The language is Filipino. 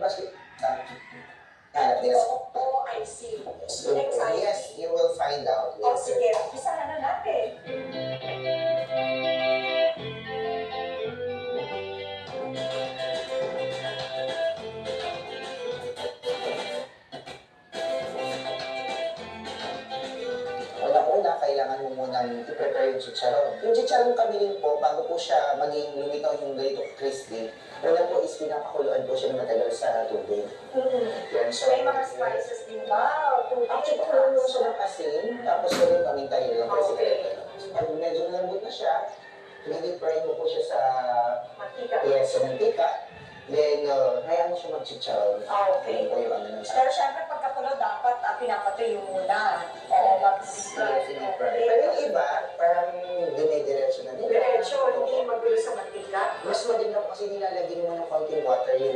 basket. Hanap nila. Oh, I see. Yes, Next time. yes, you will find out. O sige, umpisahan na natin. Una-una, kailangan mo munang i-prepare yung chicharon. Yung chicharon kabiling po, bago po siya maging lumitaw yung ganito crispy, una po is pinapakuluan po siya ng matagal sa tubig. Yan, so, May mga spices din ba? actually, kuluan mo siya ng asin, tapos gawin paminta yun lang po Okay. pag medyo malambot na siya, i-fry mo po siya sa, Mantika. yes, sa mantika. Then, hayaan mo siya mag-chicharon. Okay. Yun po yung ano ng Pero syempre, pagkakulo, dapat pinapatuyo muna. Oo, Pero yung iba, parang dumidiretso na nila. Diretso, hindi magulo sa mantika. Mas maganda po kasi nilalagyan mo ng konting water yung